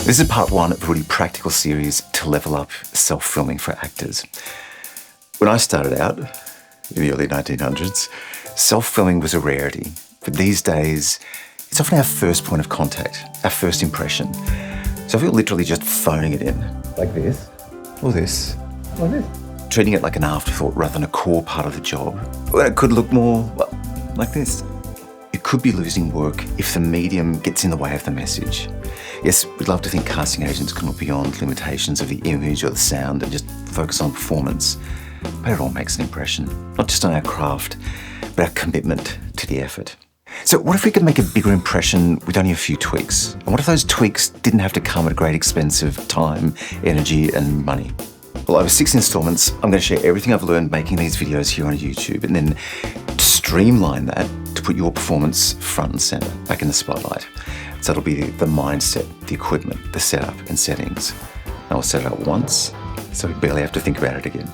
This is part one of a really practical series to level up self-filming for actors. When I started out in the early 1900s, self-filming was a rarity. But these days, it's often our first point of contact, our first impression. So if you're literally just phoning it in, like this, or this, or this, treating it like an afterthought rather than a core part of the job, well, it could look more like this. It could be losing work if the medium gets in the way of the message. Yes, we'd love to think casting agents can look beyond limitations of the image or the sound and just focus on performance. But it all makes an impression, not just on our craft, but our commitment to the effort. So what if we could make a bigger impression with only a few tweaks? And what if those tweaks didn't have to come at a great expense of time, energy, and money? Well, over 6 installments, I'm going to share everything I've learned making these videos here on YouTube and then streamline that to put your performance front and center, back in the spotlight. So it'll be the mindset, the equipment, the setup and settings. I'll set it up once, so we barely have to think about it again.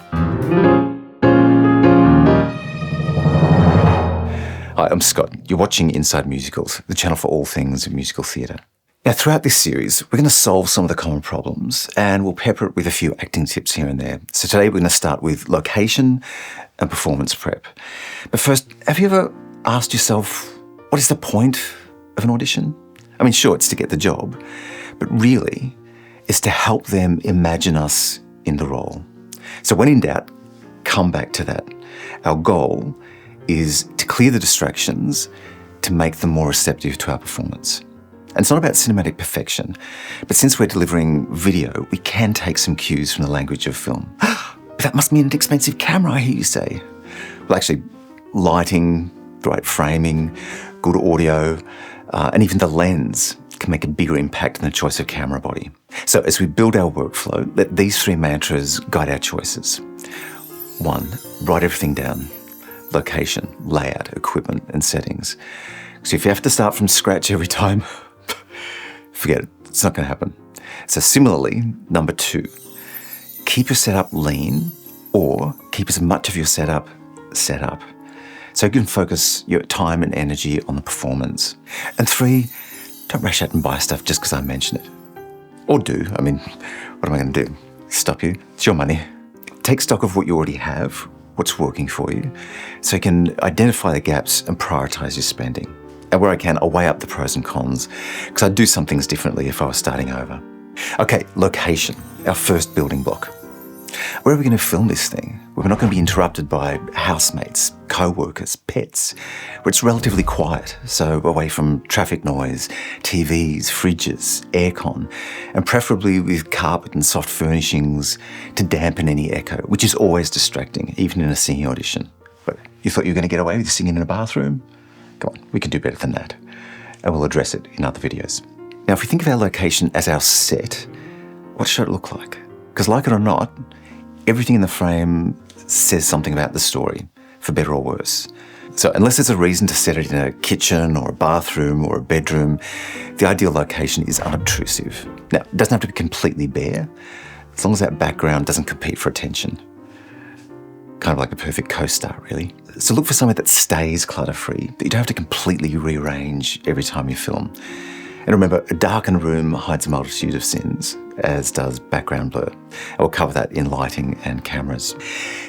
Hi, I'm Scott. You're watching Inside Musicals, the channel for all things musical theatre. Now, throughout this series, we're going to solve some of the common problems and we'll pepper it with a few acting tips here and there. So today we're going to start with location and performance prep. But first, have you ever asked yourself, what is the point of an audition? I mean, sure, it's to get the job, but really, it's to help them imagine us in the role. So when in doubt, come back to that. Our goal is to clear the distractions to make them more receptive to our performance. And it's not about cinematic perfection, but since we're delivering video, we can take some cues from the language of film. But that must mean an expensive camera, I hear you say. Well, actually, lighting, the right framing, good audio, and even the lens can make a bigger impact than the choice of camera body. So as we build our workflow, let these 3 mantras guide our choices. 1, write everything down. Location, layout, equipment, and settings. So if you have to start from scratch every time, forget it, it's not going to happen. So similarly, number 2, keep your setup lean or keep as much of your setup set up. So you can focus your time and energy on the performance. And 3, don't rush out and buy stuff just because I mention it. Or do, I mean, what am I going to do? Stop you? It's your money. Take stock of what you already have, what's working for you, so you can identify the gaps and prioritize your spending. And where I can, I'll weigh up the pros and cons, because I'd do some things differently if I was starting over. Okay, location, our first building block. Where are we going to film this thing? We're not going to be interrupted by housemates, co-workers, pets, where it's relatively quiet, so away from traffic noise, TVs, fridges, aircon, and preferably with carpet and soft furnishings to dampen any echo, which is always distracting, even in a singing audition. But you thought you were going to get away with singing in a bathroom? Come on, we can do better than that. And we'll address it in other videos. Now, if we think of our location as our set, what should it look like? Because like it or not, everything in the frame says something about the story, for better or worse. So unless there's a reason to set it in a kitchen or a bathroom or a bedroom, the ideal location is unobtrusive. Now, it doesn't have to be completely bare, as long as that background doesn't compete for attention. Kind of like a perfect co-star, really. So look for somewhere that stays clutter-free, that you don't have to completely rearrange every time you film. And remember, a darkened room hides a multitude of sins, as does background blur. And we'll cover that in lighting and cameras.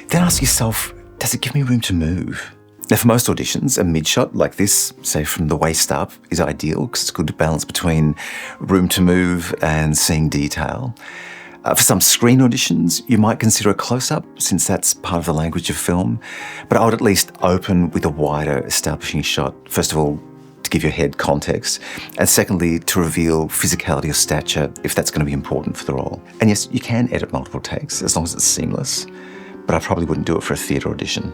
Then ask yourself, does it give me room to move? Now, for most auditions, a mid-shot like this, say from the waist up, is ideal because it's good to balance between room to move and seeing detail. For some screen auditions, you might consider a close-up, since that's part of the language of film. But I would at least open with a wider establishing shot, first of all, to give your head context, and secondly, to reveal physicality or stature if that's going to be important for the role. And yes, you can edit multiple takes as long as it's seamless, but I probably wouldn't do it for a theatre audition.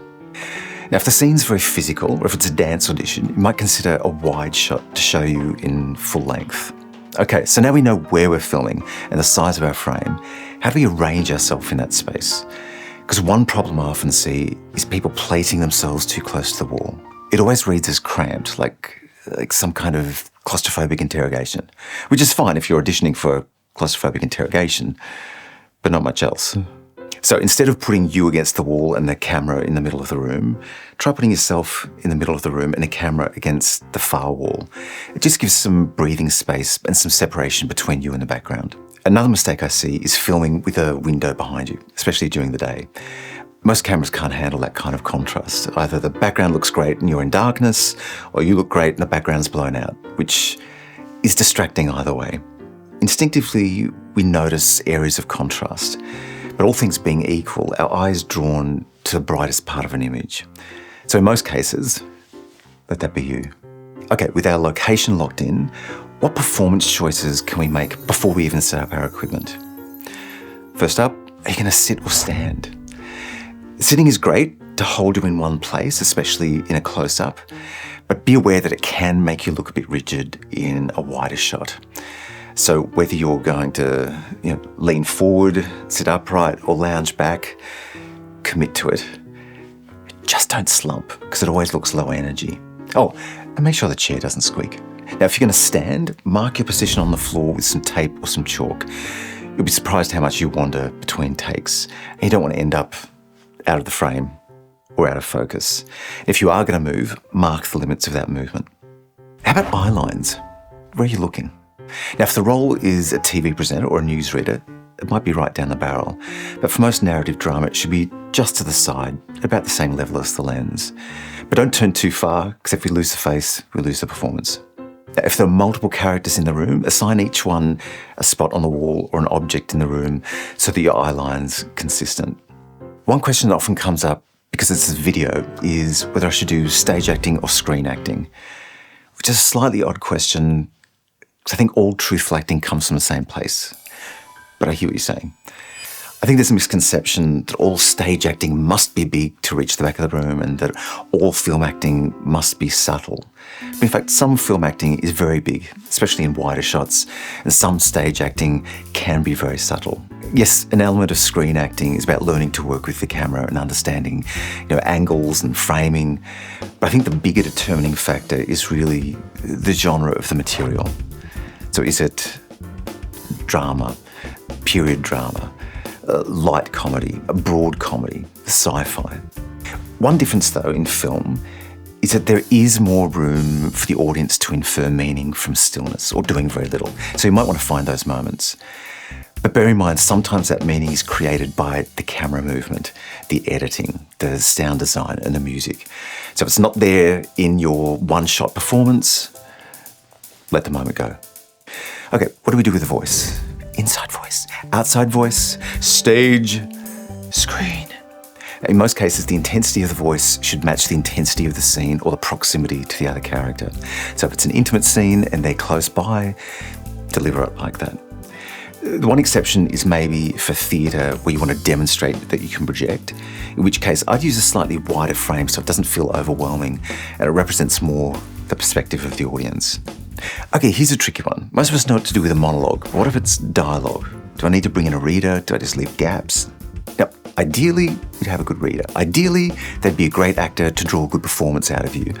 Now, if the scene's very physical, or if it's a dance audition, you might consider a wide shot to show you in full length. Okay, so now we know where we're filming and the size of our frame. How do we arrange ourselves in that space? Because one problem I often see is people placing themselves too close to the wall. It always reads as cramped, like some kind of claustrophobic interrogation, which is fine if you're auditioning for claustrophobic interrogation, but not much else. So instead of putting you against the wall and the camera in the middle of the room, try putting yourself in the middle of the room and the camera against the far wall. It just gives some breathing space and some separation between you and the background. Another mistake I see is filming with a window behind you, especially during the day. Most cameras can't handle that kind of contrast. Either the background looks great and you're in darkness, or you look great and the background's blown out, which is distracting either way. Instinctively, we notice areas of contrast, but all things being equal, our eye is drawn to the brightest part of an image. So in most cases, let that be you. Okay, with our location locked in, what performance choices can we make before we even set up our equipment? First up, are you going to sit or stand? Sitting is great to hold you in one place, especially in a close-up, but be aware that it can make you look a bit rigid in a wider shot. So whether you're going to lean forward, sit upright, or lounge back, commit to it. Just don't slump, because it always looks low energy. Oh, and make sure the chair doesn't squeak. Now, if you're going to stand, mark your position on the floor with some tape or some chalk. You'll be surprised how much you wander between takes, and you don't want to end up out of the frame or out of focus. If you are going to move, mark the limits of that movement. How about eye lines? Where are you looking? Now, if the role is a TV presenter or a newsreader, it might be right down the barrel. But for most narrative drama, it should be just to the side, about the same level as the lens. But don't turn too far, because if we lose the face, we lose the performance. Now, if there are multiple characters in the room, assign each one a spot on the wall or an object in the room so that your eye line's consistent. One question that often comes up, because it's a video, is whether I should do stage acting or screen acting, which is a slightly odd question. I think all truthful acting comes from the same place. But I hear what you're saying. I think there's a misconception that all stage acting must be big to reach the back of the room and that all film acting must be subtle. But in fact, some film acting is very big, especially in wider shots, and some stage acting can be very subtle. Yes, an element of screen acting is about learning to work with the camera and understanding, angles and framing. But I think the bigger determining factor is really the genre of the material. So is it drama, period drama, light comedy, a broad comedy, sci-fi? One difference, though, in film is that there is more room for the audience to infer meaning from stillness or doing very little. So you might want to find those moments. But bear in mind, sometimes that meaning is created by the camera movement, the editing, the sound design, and the music. So if it's not there in your one-shot performance, let the moment go. Okay, what do we do with the voice? Inside voice, outside voice, stage, screen. In most cases, the intensity of the voice should match the intensity of the scene or the proximity to the other character. So if it's an intimate scene and they're close by, deliver it like that. The one exception is maybe for theatre where you want to demonstrate that you can project, in which case I'd use a slightly wider frame so it doesn't feel overwhelming and it represents more the perspective of the audience. Okay, here's a tricky one. Most of us know what to do with a monologue. What if it's dialogue? Do I need to bring in a reader? Do I just leave gaps? Now, ideally, you'd have a good reader. Ideally, they'd be a great actor to draw a good performance out of you.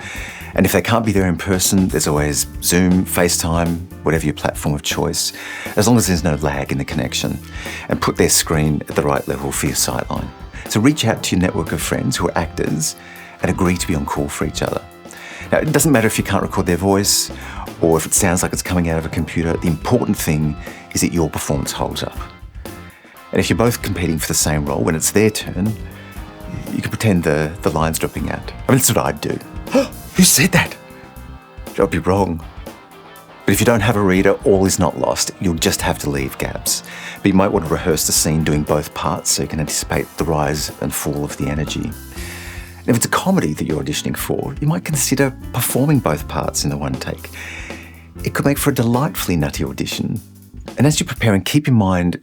And if they can't be there in person, there's always Zoom, FaceTime, whatever your platform of choice, as long as there's no lag in the connection, and put their screen at the right level for your sightline. So reach out to your network of friends who are actors and agree to be on call for each other. Now, it doesn't matter if you can't record their voice or if it sounds like it's coming out of a computer. The important thing is that your performance holds up. And if you're both competing for the same role, when it's their turn, you can pretend the line's dropping out. I mean, that's what I'd do. Who said that? I'd be wrong. But if you don't have a reader, all is not lost. You'll just have to leave gaps. But you might want to rehearse the scene doing both parts so you can anticipate the rise and fall of the energy. And if it's a comedy that you're auditioning for, you might consider performing both parts in the one take. It could make for a delightfully nutty audition. And as you're preparing, keep in mind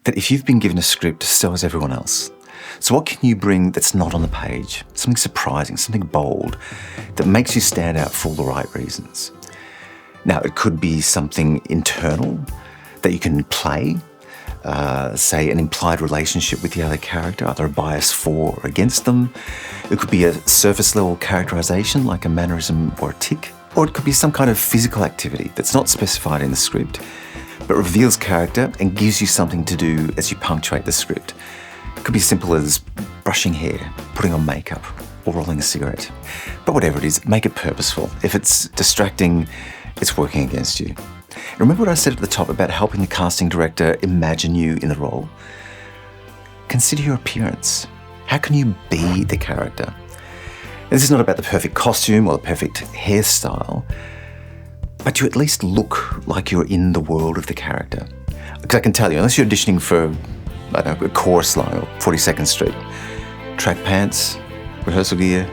that if you've been given a script, so has everyone else. So what can you bring that's not on the page? Something surprising, something bold, that makes you stand out for all the right reasons. Now, it could be something internal that you can play, say an implied relationship with the other character, either a bias for or against them. It could be a surface level characterization like a mannerism or a tic, or it could be some kind of physical activity that's not specified in the script, but reveals character and gives you something to do as you punctuate the script. It could be as simple as brushing hair, putting on makeup, or rolling a cigarette. But whatever it is, make it purposeful. If it's distracting, it's working against you. Remember what I said at the top about helping the casting director imagine you in the role? Consider your appearance. How can you be the character? And this is not about the perfect costume or the perfect hairstyle, but you at least look like you're in the world of the character. Because I can tell you, unless you're auditioning for, I don't know, a chorus line or 42nd Street, track pants, rehearsal gear,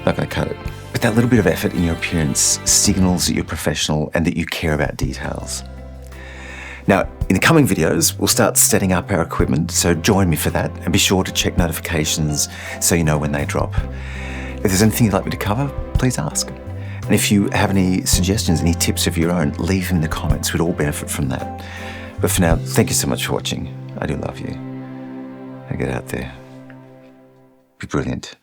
not going to cut it. But that little bit of effort in your appearance signals that you're professional and that you care about details. Now, in the coming videos, we'll start setting up our equipment, so join me for that and be sure to check notifications so you know when they drop. If there's anything you'd like me to cover, please ask. And if you have any suggestions, any tips of your own, leave them in the comments. We'd all benefit from that. But for now, thank you so much for watching. I do love you. Now get out there. Be brilliant.